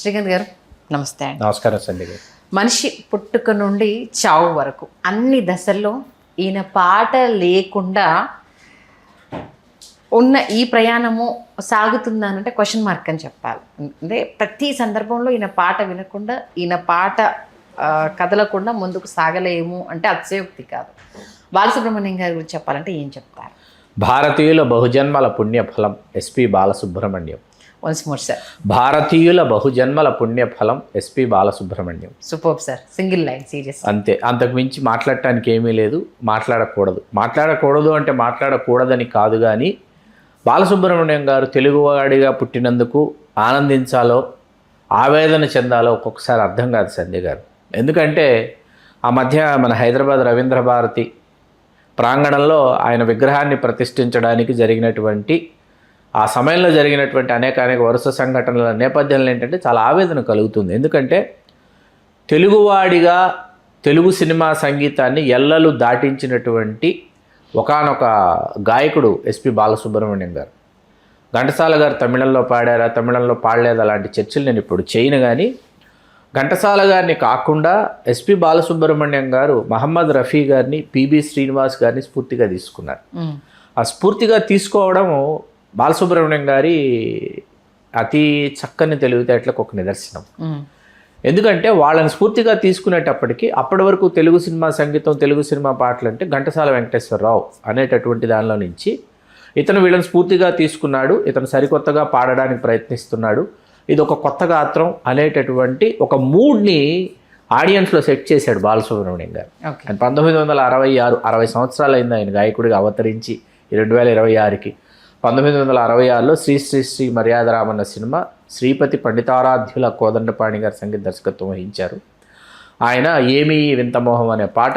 శ్రీకాంత్ గారు నమస్తే అండి. నమస్కారం సంధ్య గారు. మనిషి పుట్టుక నుండి చావు వరకు అన్ని దశల్లో ఈయన పాట లేకుండా ఉన్న ఈ ప్రయాణము సాగుతుందనంటే క్వశ్చన్ మార్క్ అని చెప్పాలి. అంటే ప్రతి సందర్భంలో ఈయన పాట వినకుండా ఈయన పాట కదలకుండా ముందుకు సాగలేము అంటే అతిశయోక్తి కాదు. బాలసుబ్రహ్మణ్యం గారి గురించి చెప్పాలంటే ఏం చెప్తారు? భారతీయుల బహుజన్మల పుణ్యఫలం SP Balasubrahmanyam. Once more sir. భారతీయుల బహుజన్మల పుణ్యఫలం SP Balasubrahmanyam. Super sir, single line, serious. అంతే, అంతకు మించి మాట్లాడటానికి ఏమీ లేదు. మాట్లాడకూడదు అంటే మాట్లాడకూడదని కాదు, కానీ బాలసుబ్రహ్మణ్యం గారు తెలుగువాడిగా పుట్టినందుకు ఆనందించాలో ఆవేదన చెందాలో ఒక్కొక్కసారి అర్థం కాదు సంధ్య గారు. ఎందుకంటే ఆ మధ్య మన హైదరాబాద్ రవీంద్ర భారతి ప్రాంగణంలో ఆయన విగ్రహాన్ని ప్రతిష్ఠించడానికి జరిగినటువంటి ఆ సమయంలో జరిగినటువంటి అనేక వరుస సంఘటనల నేపథ్యంలో ఏంటంటే చాలా ఆవేదన కలుగుతుంది. ఎందుకంటే తెలుగువాడిగా తెలుగు సినిమా సంగీతాన్ని ఎల్లలు దాటించినటువంటి ఒకానొక గాయకుడు ఎస్పి బాలసుబ్రహ్మణ్యం గారు. ఘంటసాల గారు తమిళంలో పాడారా, తమిళంలో పాడలేదు, అలాంటి చర్చలు నేను ఇప్పుడు చేయను. కానీ ఘంటసాల గారిని కాకుండా ఎస్పి బాలసుబ్రహ్మణ్యం గారు మహమ్మద్ రఫీ గారిని, పిబి శ్రీనివాస్ గారిని స్ఫూర్తిగా తీసుకున్నారు. ఆ స్ఫూర్తిగా తీసుకోవడం బాలసుబ్రహ్మణ్యం గారి అతి చక్కని తెలివితేటలకు ఒక నిదర్శనం. ఎందుకంటే వాళ్ళని స్ఫూర్తిగా తీసుకునేటప్పటికీ అప్పటి వరకు తెలుగు సినిమా సంగీతం, తెలుగు సినిమా పాటలు అంటే ఘంటసాల వెంకటేశ్వరరావు అనేటటువంటి దానిలో నుంచి ఇతను వీళ్ళని స్ఫూర్తిగా తీసుకున్నాడు. ఇతను సరికొత్తగా పాడడానికి ప్రయత్నిస్తున్నాడు. ఇది ఒక కొత్త గాత్రం అనేటటువంటి ఒక మూడ్ని ఆడియన్స్లో సెట్ చేశాడు బాలసుబ్రహ్మణ్యం గారు. ఆయన 1966 60 సంవత్సరాలు అయింది ఆయన గాయకుడిగా అవతరించి. 2026కి 1966లో శ్రీ శ్రీ శ్రీ మర్యాదరామన్న సినిమా శ్రీపతి పండితారాధ్యుల కోదండపాణి గారు సంగీత దర్శకత్వం వహించారు. ఆయన ఏమీ వింతమోహం అనే పాట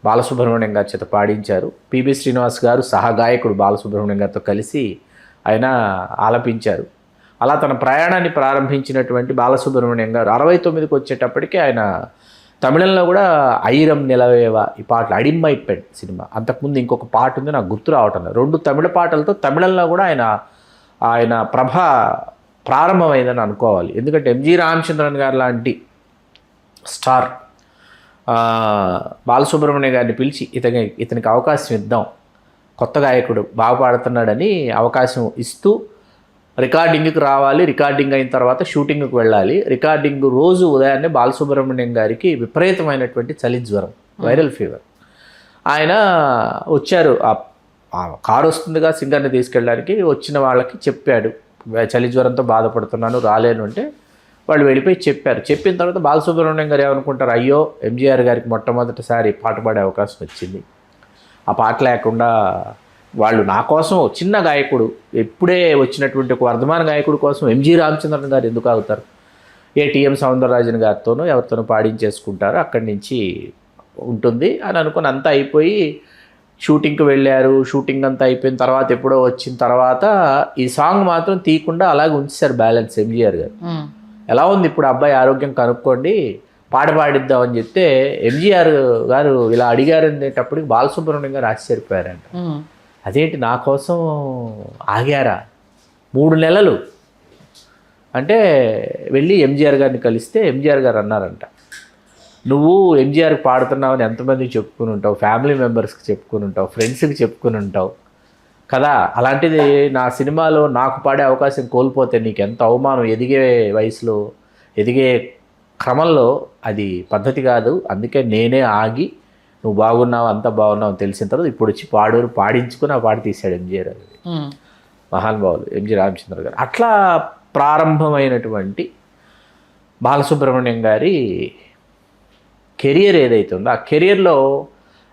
బాలసుబ్రహ్మణ్యం గారి చేత పాడించారు. పిబి శ్రీనివాస్ గారు సహగాయకుడు బాలసుబ్రహ్మణ్యం గారితో కలిసి ఆయన ఆలపించారు. అలా తన ప్రయాణాన్ని ప్రారంభించినటువంటి బాలసుబ్రహ్మణ్యం గారు 69కి వచ్చేటప్పటికి ఆయన తమిళంలో కూడా ఐరం నిలవేవా ఈ పాటలు, అడిమ్మైపెడ్ సినిమా, అంతకుముందు ఇంకొక పాట ఉంది నాకు గుర్తు రావటం లేదు, 2 తమిళ పాటలతో తమిళంలో కూడా ఆయన ప్రభ ప్రారంభమైందని అనుకోవాలి. ఎందుకంటే ఎంజి రామచంద్రన్ గారు లాంటి స్టార్ బాలసుబ్రహ్మణ్యం గారిని పిలిచి ఇతనికి అవకాశం ఇద్దాం, కొత్త గాయకుడు బాగా పాడుతున్నాడని అవకాశం ఇస్తూ రికార్డింగ్కి రావాలి, రికార్డింగ్ అయిన తర్వాత షూటింగ్కి వెళ్ళాలి. రికార్డింగ్ రోజు ఉదయాన్నే బాలసుబ్రహ్మణ్యం గారికి విపరీతమైనటువంటి చలి జ్వరం, వైరల్ ఫీవర్. ఆయన వచ్చారు, ఆ కారు వస్తుందిగా సింగర్ని తీసుకెళ్ళడానికి, వచ్చిన వాళ్ళకి చెప్పాడు చలి జ్వరంతో బాధపడుతున్నాను రాలేను అంటే వాళ్ళు వెళ్ళిపోయి చెప్పారు. చెప్పిన తర్వాత బాలసుబ్రహ్మణ్యం గారు ఏమనుకుంటారు, అయ్యో ఎంజీఆర్ గారికి మొట్టమొదటిసారి పాట పాడే అవకాశం వచ్చింది, ఆ పాట లేకుండా వాళ్ళు నా కోసం చిన్న గాయకుడు, ఎప్పుడే వచ్చినటువంటి ఒక వర్ధమాన గాయకుడు కోసం ఎంజి రామచంద్రన్ గారు ఎందుకు అవుతారు, టిఎం సౌందరరాజన్ గారితోనూ ఎవరితోనూ పాడించేసుకుంటారు, అక్కడి నుంచి ఉంటుంది అని అనుకుని అంతా అయిపోయి షూటింగ్కి వెళ్ళారు. షూటింగ్ అంతా అయిపోయిన తర్వాత ఎప్పుడో వచ్చిన తర్వాత ఈ సాంగ్ మాత్రం తీయకుండా అలాగే ఉంచేశారు బ్యాలెన్స్ ఎంజీఆర్ గారు. ఎలా ఉంది ఇప్పుడు అబ్బాయి ఆరోగ్యం కనుక్కోండి, పాడిద్దామని చెప్తే ఎంజీఆర్ గారు ఇలా అడిగారు అనేటప్పటికి బాలసుబ్రహ్మణ్యం గారు ఆశ్చర్యపోయారంట. అదేంటి నా కోసం ఆగారా 3 నెలలు అంటే వెళ్ళి ఎంజీఆర్ గారిని కలిస్తే ఎంజీఆర్ గారు అన్నారంట, నువ్వు ఎంజీఆర్కి పాడుతున్నావని ఎంతమందికి చెప్పుకుని ఉంటావు, ఫ్యామిలీ మెంబర్స్కి చెప్పుకుని ఉంటావు, ఫ్రెండ్స్కి చెప్పుకుని ఉంటావు కదా, అలాంటిది నా సినిమాలో నాకు పాడే అవకాశం కోల్పోతే నీకు ఎంత అవమానం, ఎదిగే వయసులో ఎదిగే క్రమంలో అది పద్ధతి కాదు, అందుకే నేనే ఆగి నువ్వు బాగున్నావు అంతా బాగున్నావు అని తెలిసిన తర్వాత ఇప్పుడు వచ్చి పాడించుకుని ఆ పాట తీశాడు ఎంజీఆర్ గారు. మహానుభావులు ఎంజి రామచంద్ర గారు. అట్లా ప్రారంభమైనటువంటి బాలసుబ్రహ్మణ్యం గారి కెరియర్ ఏదైతే ఉందో ఆ కెరియర్లో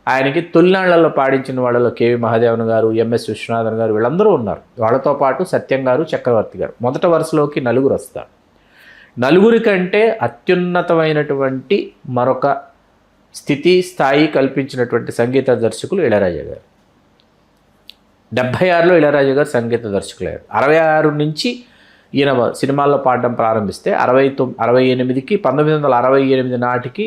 ఆయనకి తొలినాళ్లలో పాడించిన వాళ్ళలో కేవి మహాదేవన్ గారు, ఎంఎస్ విశ్వనాథన్ గారు వీళ్ళందరూ ఉన్నారు. వాళ్ళతో పాటు సత్యం గారు, చక్రవర్తి గారు. మొదటి వరుసలోకి 4 వస్తారు. 4 కంటే అత్యున్నతమైనటువంటి మరొక స్థాయి కల్పించినటువంటి సంగీత దర్శకులు ఇళయరాజా గారు. 76లో ఇళయరాజా గారు సంగీత దర్శకులు అయ్యారు. 66 నుంచి ఈయన సినిమాల్లో పాడడం ప్రారంభిస్తే 68కి 1968 నాటికి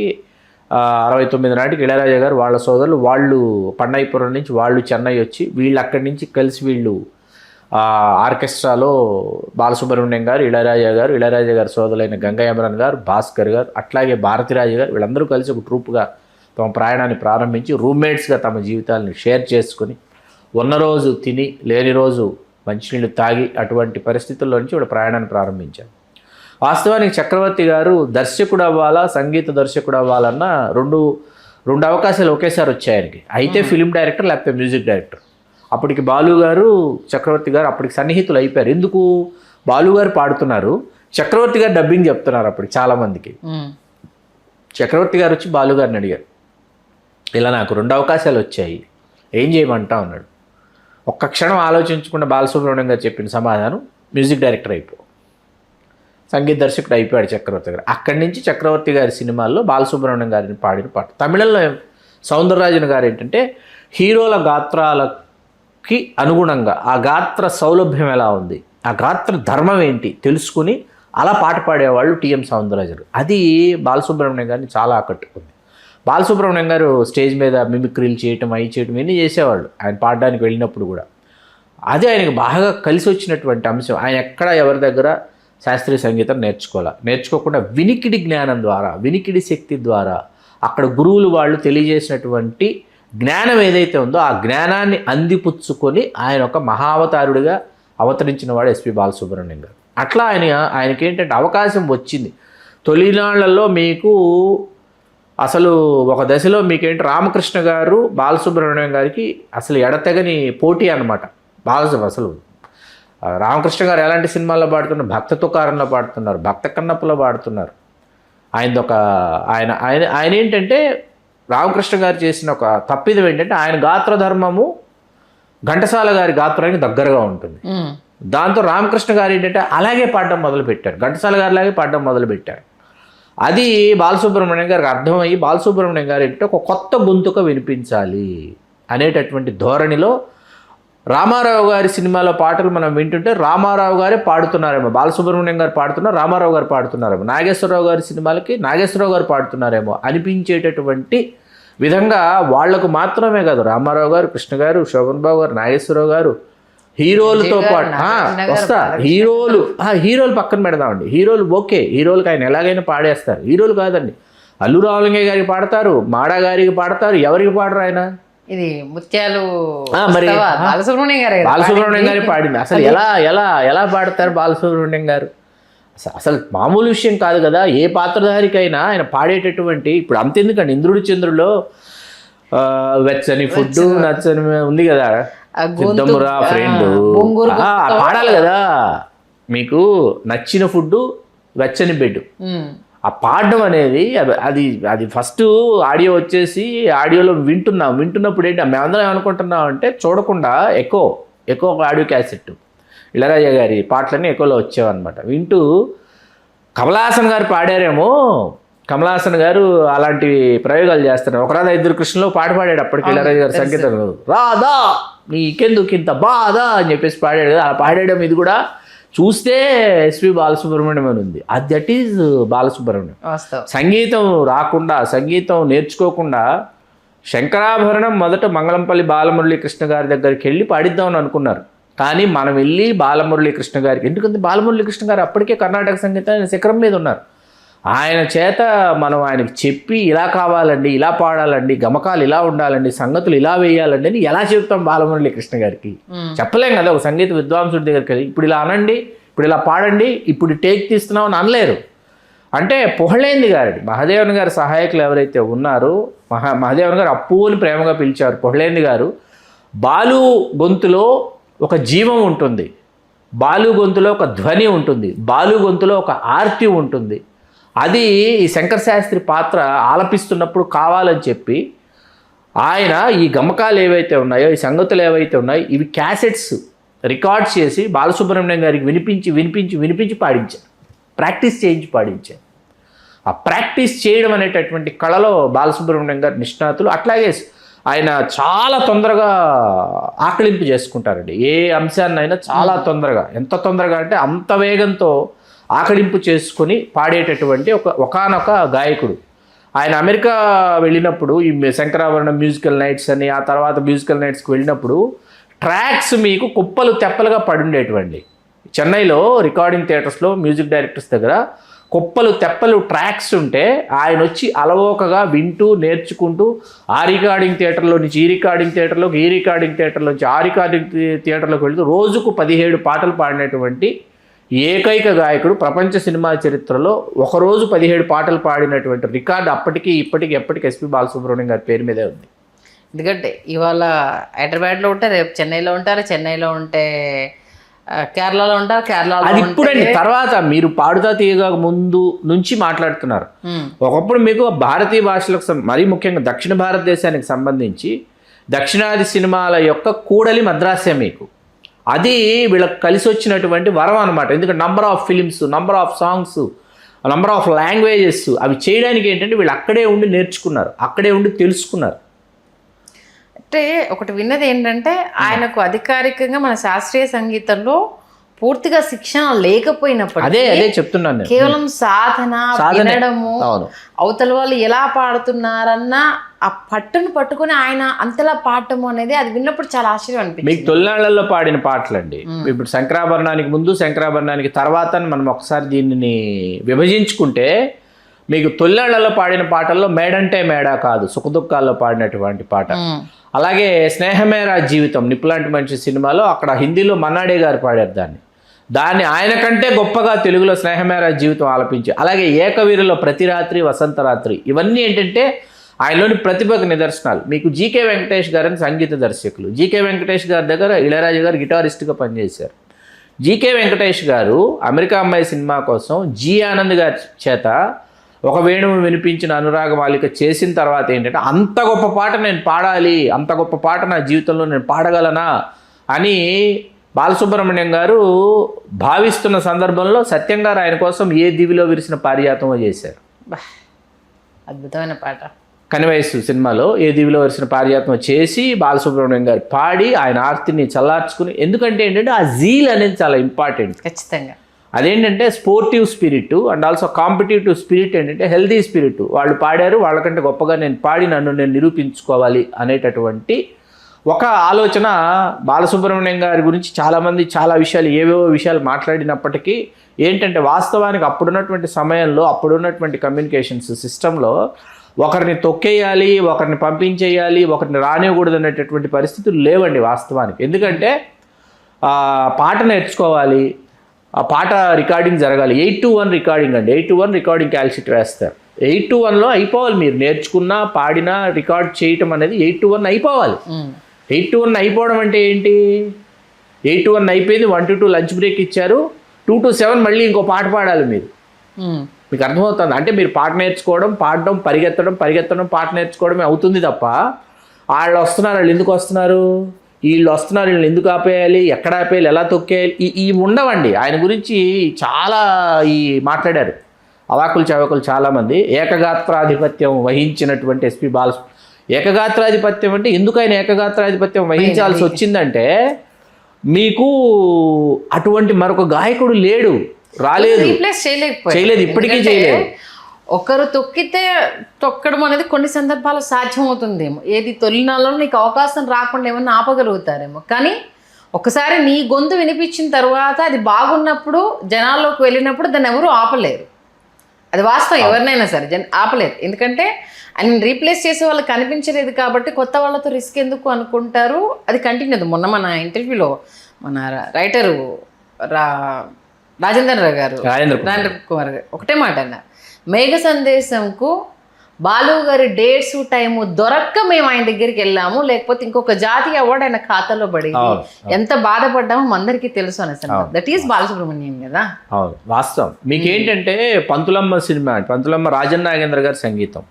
69 నాటికి ఇళయరాజా గారు వాళ్ళ సోదరులు వాళ్ళు పండైపురం నుంచి వాళ్ళు చెన్నై వచ్చి వీళ్ళు అక్కడి నుంచి కలిసి వీళ్ళు ఆర్కెస్ట్రాలో బాలసుబ్రహ్మణ్యం గారు, ఇళయరాజా గారు సోదరులైన గంగయ్యమరన్ గారు, భాస్కర్ గారు, అట్లాగే భారతిరాజు గారు, వీళ్ళందరూ కలిసి ఒక ట్రూప్గా తమ ప్రయాణాన్ని ప్రారంభించి రూమ్మేట్స్గా తమ జీవితాలను షేర్ చేసుకుని ఉన్న రోజు తిని లేని రోజు మంచినీళ్ళు తాగి అటువంటి పరిస్థితుల్లో నుంచి వీళ్ళ ప్రయాణాన్ని ప్రారంభించారు. వాస్తవానికి చక్రవర్తి గారు దర్శకుడు అవ్వాలా, సంగీత దర్శకుడు అవ్వాలన్న రెండు అవకాశాలు ఒకేసారి వచ్చాయి ఆయనకి. అయితే ఫిల్మ్ డైరెక్టర్ లేకపోతే మ్యూజిక్ డైరెక్టర్. అప్పటికి బాలు గారు చక్రవర్తి గారు అప్పటికి సన్నిహితులు అయిపోయారు. ఎందుకు? బాలు గారు పాడుతున్నారు, చక్రవర్తి గారు డబ్బింగ్ చెప్తున్నారు. అప్పటికి చాలామందికి చక్రవర్తి గారు వచ్చి బాలు గారిని అడిగారు, ఇలా నాకు 2 అవకాశాలు వచ్చాయి, ఏం చేయమంటా అన్నాడు. ఒక్క క్షణం ఆలోచించకుండా బాలసుబ్రహ్మణ్యం గారు చెప్పిన సమాధానం, మ్యూజిక్ డైరెక్టర్ అయిపో, సంగీత దర్శకుడు అయిపోయాడు చక్రవర్తి గారు. అక్కడి నుంచి చక్రవర్తి గారి సినిమాల్లో బాలసుబ్రహ్మణ్యం గారిని పాడిన పాట. తమిళంలో సౌందరరాజన్ గారు ఏంటంటే హీరోల గాత్రాలకి అనుగుణంగా ఆ గాత్ర సౌలభ్యం ఎలా ఉంది, ఆ గాత్ర ధర్మం ఏంటి తెలుసుకుని అలా పాట పాడేవాళ్ళు టీఎం సౌందరరాజన్. అది బాలసుబ్రహ్మణ్యం గారిని చాలా ఆకట్టుకుంది. బాలసుబ్రహ్మణ్యం గారు స్టేజ్ మీద మిమిక్రీలు చేయటం, అవి చేయటం ఇవన్నీ చేసేవాళ్ళు ఆయన పాడడానికి వెళ్ళినప్పుడు కూడా. అది ఆయనకు బాగా కలిసి వచ్చినటువంటి అంశం. ఆయన ఎక్కడ ఎవరి దగ్గర శాస్త్రీయ సంగీతం నేర్చుకోకుండా వినికిడి జ్ఞానం ద్వారా, వినికిడి శక్తి ద్వారా అక్కడ గురువులు వాళ్ళు తెలియజేసినటువంటి జ్ఞానం ఏదైతే ఉందో ఆ జ్ఞానాన్ని అందిపుచ్చుకొని ఆయన ఒక మహావతారుడిగా అవతరించిన వాడు ఎస్పి బాలసుబ్రహ్మణ్యం గారు. అట్లా ఆయనకేంటంటే అవకాశం వచ్చింది. తొలినాళ్లలో మీకు అసలు ఒక దశలో మీకేంటి రామకృష్ణ గారు బాలసుబ్రహ్మణ్యం గారికి అసలు ఎడతెగని పోటీ అనమాట. అసలు రామకృష్ణ గారు ఎలాంటి సినిమాల్లో పాడుతున్నారు, భక్త తుకారంలో పాడుతున్నారు, భక్త కన్నప్పలో పాడుతున్నారు. ఆయన ఏంటంటే రామకృష్ణ గారు చేసిన ఒక తప్పిదం ఏంటంటే ఆయన గాత్రధర్మము ఘంటసాల గారి గాత్రానికి దగ్గరగా ఉంటుంది. దాంతో రామకృష్ణ గారు ఏంటంటే అలాగే పాడడం మొదలుపెట్టారు, ఘంటసాల గారు లాగే పాడడం మొదలుపెట్టారు. అది బాలసుబ్రహ్మణ్యం గారికి అర్థమయ్యి బాలసుబ్రహ్మణ్యం గారు ఏంటంటే ఒక కొత్త గొంతుక వినిపించాలి అనేటటువంటి ధోరణిలో రామారావు గారి సినిమాలో పాటలు మనం వింటుంటే రామారావు గారే పాడుతున్నారేమో, బాలసుబ్రహ్మణ్యం గారు పాడుతున్నారు, రామారావు గారు పాడుతున్నారేమో, నాగేశ్వరరావు గారి సినిమాలకి నాగేశ్వరరావు గారు పాడుతున్నారేమో అనిపించేటటువంటి విధంగా వాళ్లకు మాత్రమే కాదు, రామారావు గారు, కృష్ణ గారు, శోభన్ బాబు గారు, నాగేశ్వరరావు గారు, హీరోలతో పాటు హీరోలు పక్కన పెడదామండి. హీరోలు ఓకే, హీరోలకు ఆయన ఎలాగైనా పాడేస్తారు. హీరోలు కాదండి, అల్లు రామలింగయ్య గారికి పాడతారు, మాడా గారికి పాడతారు, ఎవరికి పాడరు ఆయన. ఇది ముత్యాలు మరి బాలసుబ్రహ్మణ్యం గారి పాడింది. అసలు ఎలా పాడతారు బాలసుబ్రహ్మణ్యం గారు? అసలు మామూలు విషయం కాదు కదా. ఏ పాత్రధారికైనా ఆయన పాడేటటువంటి, ఇప్పుడు అంతెందుకండి ఇంద్రుడి చంద్రులో వెచ్చని ఫుడ్ నచ్చని ఉంది కదా, సిద్ధమురా ఫ్రెండ్, పాడాలి కదా. మీకు నచ్చిన ఫుడ్, వెచ్చని బెడ్, ఆ పాడడం అనేది అది ఫస్ట్ ఆడియో వచ్చేసి ఆడియోలో వింటున్నప్పుడు ఏంటి మేమందరం ఏమనుకుంటున్నాం అంటే చూడకుండా ఎక్కువ ఆడియో క్యాసెట్ ఇళయరాజా గారి పాటలన్నీ ఎక్కువలో వచ్చేవన్నమాట. వింటూ కమలాసన్ గారు పాడారేమో, కమలాసన్ గారు అలాంటి ప్రయోగాలు చేస్తున్నారు. ఒక రాధా ఇద్దరు కృష్ణలో పాట పాడాడు అప్పటికి ఇళయరాజా గారు సంగీతం, రాధా నీకెందుకు ఇంత బాధ అని చెప్పేసి పాడాడు కదా. అలా పాడడం ఇది కూడా చూస్తే ఎస్పి బాలసుబ్రహ్మణ్యం అని ఉంది. That is Balasubrahmanyam. సంగీతం రాకుండా, సంగీతం నేర్చుకోకుండా శంకరాభరణం మొదట మంగళంపల్లి బాలమురళీకృష్ణ గారి దగ్గరికి వెళ్ళి పాడిద్దామని అనుకున్నారు. కానీ మనం వెళ్ళి బాలమురళీకృష్ణ గారికి, ఎందుకంటే బాలమురళీకృష్ణ గారు అప్పటికే కర్ణాటక సంగీతం శిఖరం మీద ఉన్నారు. ఆయన చేత మనం ఆయనకి చెప్పి ఇలా కావాలండి, ఇలా పాడాలండి, గమకాలు ఇలా ఉండాలండి, సంగతులు ఇలా వేయాలండి అని ఎలా చెప్తాం బాలమురళీకృష్ణ గారికి? చెప్పలేం కదా ఒక సంగీత విద్వాంసుడి దగ్గరికి. ఇప్పుడు ఇలా అనండి, ఇప్పుడు ఇలా పాడండి, ఇప్పుడు టేక్ తీస్తున్నాం అని అనలేరు. అంటే పొహళేంది గారు, మహాదేవన్ గారి సహాయకులు ఎవరైతే ఉన్నారో, మహాదేవన్ గారు అప్పు అని ప్రేమగా పిలిచారు. పొహళేంది గారు బాలు గొంతులో ఒక జీవం ఉంటుంది, బాలు గొంతులో ఒక ధ్వని ఉంటుంది, బాలు గొంతులో ఒక ఆర్తి ఉంటుంది. అది ఈ శంకర శాస్త్రి పాత్ర ఆలపిస్తున్నప్పుడు కావాలని చెప్పి ఆయన ఈ గమకాలు ఏవైతే ఉన్నాయో, ఈ సంగతులు ఏవైతే ఉన్నాయో, ఇవి క్యాసెట్స్ రికార్డ్ చేసి బాలసుబ్రహ్మణ్యం గారికి వినిపించి పాడించారు, ప్రాక్టీస్ చేయించి పాడించారు. ఆ ప్రాక్టీస్ చేయడం అనేటటువంటి కళలో బాలసుబ్రహ్మణ్యం గారు నిష్ణాతులు. అట్లాగే ఆయన చాలా తొందరగా ఆకలింపు చేసుకుంటారండి ఏ అంశాన్నైనా, చాలా తొందరగా, ఎంత తొందరగా అంటే అంత వేగంతో ఆకలింపు చేసుకొని పాడేటటువంటి ఒకానొక గాయకుడు. ఆయన అమెరికా వెళ్ళినప్పుడు ఈ శంకరాభరణం మ్యూజికల్ నైట్స్ అని, ఆ తర్వాత మ్యూజికల్ నైట్స్కి వెళ్ళినప్పుడు ట్రాక్స్ మీకు కుప్పలు తెప్పలుగా పడుండేటువంటి. చెన్నైలో రికార్డింగ్ థియేటర్స్లో మ్యూజిక్ డైరెక్టర్స్ దగ్గర కుప్పలు తెప్పలు ట్రాక్స్ ఉంటే ఆయన వచ్చి అలవోకగా వింటూ నేర్చుకుంటూ ఆ రికార్డింగ్ థియేటర్లో నుంచి ఈ రికార్డింగ్ థియేటర్లోకి, ఈ రికార్డింగ్ థియేటర్లో నుంచి ఆ రికార్డింగ్ థియేటర్లోకి వెళుతూ రోజుకు 17 పాటలు పాడినటువంటి ఏకైక గాయకుడు ప్రపంచ సినిమా చరిత్రలో. ఒకరోజు 17 పాటలు పాడినటువంటి రికార్డు అప్పటికి ఇప్పటికి ఎప్పటికీ ఎస్పి బాలసుబ్రహ్మణ్యం గారి పేరు మీదే ఉంది. ఎందుకంటే ఇవాళ హైదరాబాద్లో ఉంటే రేపు చెన్నైలో ఉంటారు, చెన్నైలో ఉంటే కేరళలో ఉంటారు, కేరళలో అది ఇప్పుడండి. తర్వాత మీరు పాడుతా తీయగా ముందు నుంచి మాట్లాడుతున్నారు. ఒకప్పుడు మీకు భారతీయ భాషలకు మరీ ముఖ్యంగా దక్షిణ భారతదేశానికి సంబంధించి దక్షిణాది సినిమాల యొక్క కూడలి మద్రాసే మీకు. అది వీళ్ళకి కలిసి వచ్చినటువంటి వరం అనమాట. ఎందుకంటే number of films, number of songs, number of languages అవి చేయడానికి ఏంటంటే వీళ్ళు అక్కడే ఉండి నేర్చుకున్నారు, అక్కడే ఉండి తెలుసుకున్నారు. అంటే ఒకటి విన్నది ఏంటంటే ఆయనకు అధికారికంగా మన శాస్త్రీయ సంగీతంలో పూర్తిగా శిక్షణ లేకపోయినప్పుడు అదే చెప్తున్నాను నేను. కేవలం సాధన వినడము, అవతల వాళ్ళు ఎలా పాడుతున్నారన్న ఆ పట్టును పట్టుకుని ఆయన అంతలా పాడటము అనేది అది విన్నప్పుడు చాలా ఆశ్చర్యం అనిపించింది. మీకు తొలినాళ్లలో పాడిన పాటలండి. ఇప్పుడు శంకరాభరణానికి ముందు, శంకరాభరణానికి తర్వాత మనం ఒకసారి దీనిని విభజించుకుంటే మీకు తొలినాళ్లలో పాడిన పాటల్లో మేడంటే మేడా కాదు, సుఖదుఖాల్లో పాడినటువంటి పాట. అలాగే స్నేహమేరా జీవితం, నిప్పులాంటి మంచి సినిమాలో అక్కడ హిందీలో మన్నాడే గారు పాడారు దాన్ని ఆయన కంటే గొప్పగా తెలుగులో స్నేహమేరా జీవితం ఆలపించి. అలాగే ఏకవీరులో ప్రతి రాత్రి వసంత రాత్రి, ఇవన్నీ ఏంటంటే ఆయనలోని ప్రతిభకు నిదర్శనాలు. మీకు జీకే వెంకటేష్ గారని సంగీత దర్శకులు. జీకే వెంకటేష్ గారి దగ్గర ఇళయరాజా గారు గిటారిస్ట్గా పనిచేశారు. జీకే వెంకటేష్ గారు అమెరికా అమ్మాయి సినిమా కోసం జి ఆనంద్ గారి చేత ఒక వేణువు వినిపించిన అనురాగ మాలిక చేసిన తర్వాత ఏంటంటే అంత గొప్ప పాట నేను పాడాలి, అంత గొప్ప పాట నా జీవితంలో నేను పాడగలనా అని బాలసుబ్రహ్మణ్యం గారు భావిస్తున్న సందర్భంలో సత్యం గారు ఆయన కోసం ఏ దివిలో విరిసిన పారిజాతమో చేశారు. అద్భుతమైన పాట. కనివయస్సు సినిమాలో ఏ దివిలో విరిసిన పారిజాతమో చేసి బాలసుబ్రహ్మణ్యం గారు పాడి ఆయన ఆర్తిని చల్లార్చుకుని. ఎందుకంటే ఏంటంటే ఆ జీల్ అనేది చాలా ఇంపార్టెంట్. ఖచ్చితంగా అదేంటంటే sportive spirit and also competitive spirit, ఏంటంటే హెల్తీ స్పిరిట్. వాళ్ళు పాడారు, వాళ్ళకంటే గొప్పగా నేను పాడి నన్ను నేను నిరూపించుకోవాలి అనేటటువంటి ఒక ఆలోచన. బాలసుబ్రహ్మణ్యం గారి గురించి చాలామంది చాలా విషయాలు ఏవేవో విషయాలు మాట్లాడినప్పటికీ ఏంటంటే వాస్తవానికి అప్పుడున్నటువంటి సమయంలో, అప్పుడున్నటువంటి కమ్యూనికేషన్స్ సిస్టంలో ఒకరిని తొక్కేయాలి, ఒకరిని పంపించేయాలి, ఒకరిని రానివ్వకూడదు అనేటటువంటి పరిస్థితులు లేవండి వాస్తవానికి. ఎందుకంటే పాట నేర్చుకోవాలి, ఆ పాట రికార్డింగ్ జరగాలి. 8-1 రికార్డింగ్ అండి. 8-1 రికార్డింగ్ క్యాల్షీట్ వేస్తారు. 8-1లో అయిపోవాలి. మీరు నేర్చుకున్నా పాడినా రికార్డ్ చేయటం అనేది 8-1 అయిపోవాలి. 8-1 అయిపోవడం అంటే ఏంటి? 8-1 అయిపోయింది, 1-2 లంచ్ బ్రేక్ ఇచ్చారు, 2-7 మళ్ళీ ఇంకో పాట పాడాలి మీరు. మీకు అర్థమవుతుంది అంటే మీరు పాట నేర్చుకోవడం, పాడడం, పరిగెత్తడం, పాట నేర్చుకోవడమే అవుతుంది తప్ప వాళ్ళు వస్తున్నారు, వాళ్ళు ఎందుకు వస్తున్నారు, వీళ్ళు వస్తున్నారు, వీళ్ళని ఎందుకు ఆపేయాలి, ఎక్కడ ఆపేయాలి, ఎలా తొక్కేయాలి, ఈ ఉండవండి. ఆయన గురించి చాలా మాట్లాడారు అవాకులు చవాకులు చాలామంది. ఏకగాత్రాధిపత్యం వహించినటువంటి ఎస్పి ఏకగాత్రాధిపత్యం అంటే ఎందుకు ఆయన ఏకగాత్రాధిపత్యం వహించాల్సి వచ్చిందంటే మీకు అటువంటి మరొక గాయకుడు లేడు, రాలేదు, చేయలేదు, ఇప్పటికీ చేయలేదు. ఒకరు తొక్కితే తొక్కడం అనేది కొన్ని సందర్భాల్లో సాధ్యమవుతుందేమో. ఏది తొలినాల్లో నీకు అవకాశం రాకుండా ఏమన్నా ఆపగలుగుతారేమో. కానీ ఒకసారి నీ గొంతు వినిపించిన తర్వాత అది బాగున్నప్పుడు జనాల్లోకి వెళ్ళినప్పుడు దాన్ని ఎవరు ఆపలేరు. అది వాస్తవం. ఎవరినైనా సరే ఆపలేరు. ఎందుకంటే ఆయన రీప్లేస్ చేసే వాళ్ళకి కనిపించలేదు కాబట్టి కొత్త వాళ్ళతో రిస్క్ ఎందుకు అనుకుంటారు. అది కంటిన్యూ. మొన్న మన ఇంటర్వ్యూలో మన రైటరు రాజేంద్ర కుమార్ గారు ఒకటే మాట అన్నారు, మేఘ సందేశంకు బాలు గారి డేట్స్ టైము దొరక్క మేము ఆయన దగ్గరికి వెళ్ళాము, లేకపోతే ఇంకొక జాతీయ అవార్డు ఆయన ఖాతాలో పడింది, ఎంత బాధపడ్డామో అందరికీ తెలుసు అనేసి. దట్ ఈస్ బాలసుబ్రహ్మణ్యం కదా. అవును, వాస్తవం. మీకేంటంటే పంతులమ్మ సినిమా, పంతులమ్మ రాజన్ నాగేంద్ర గారి సంగీతం.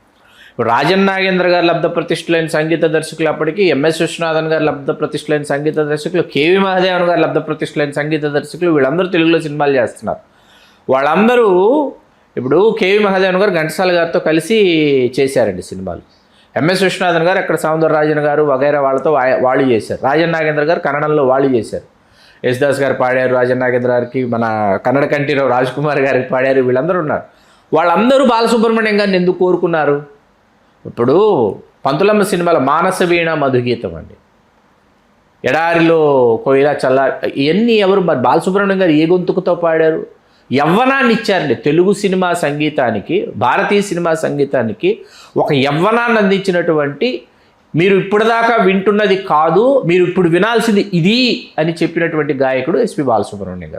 ఇప్పుడు రాజన్ నాగేంద్ర గారు లబ్ధ ప్రతిష్ఠులైన సంగీత దర్శకులు, అప్పటికి ఎంఎస్ విశ్వనాథన్ గారు లబ్ధ ప్రతిష్ఠులైన సంగీత దర్శకులు, కేవి మహాదేవన్ గారు లబ్ధ ప్రతిష్ఠులైన సంగీత దర్శకులు, వీళ్ళందరూ తెలుగులో సినిమాలు చేస్తున్నారు. వాళ్ళందరూ ఇప్పుడు కేవి మహాదేవన్ గారు ఘంటసాల గారితో కలిసి చేశారండి సినిమాలు. ఎంఎస్ విశ్వనాథన్ గారు అక్కడ సౌందరరాజన్ గారు వగైరా వాళ్ళతో వాళ్ళు చేశారు. రాజన్ నాగేంద్ర గారు కన్నడంలో వాళ్ళు చేశారు. యేసుదాస్ గారు పాడారు రాజన్ నాగేంద్ర గారికి, మన కన్నడ కంఠీరావు రాజ్ కుమార్ గారికి పాడారు. వీళ్ళందరూ ఉన్నారు. వాళ్ళందరూ బాలసుబ్రహ్మణ్యం గారిని ఎందుకు కోరుకున్నారు? ఇప్పుడు పంతులమ్మ సినిమాలో మానస వీణ మధుగీతం అండి. ఎడారిలో కోయిలా చల్లా ఇవన్నీ ఎవరు మరి బాలసుబ్రహ్మణ్యం గారు ఏ గొంతుకుతో పాడారు? యవ్వనాన్ని ఇచ్చారండి తెలుగు సినిమా సంగీతానికి, భారతీయ సినిమా సంగీతానికి ఒక యవ్వనాన్ని అందించినటువంటి, మీరు ఇప్పటిదాకా వింటున్నది కాదు, మీరు ఇప్పుడు వినాల్సింది ఇది అని చెప్పినటువంటి గాయకుడు ఎస్పి బాలసుబ్రహ్మణ్యం గారు.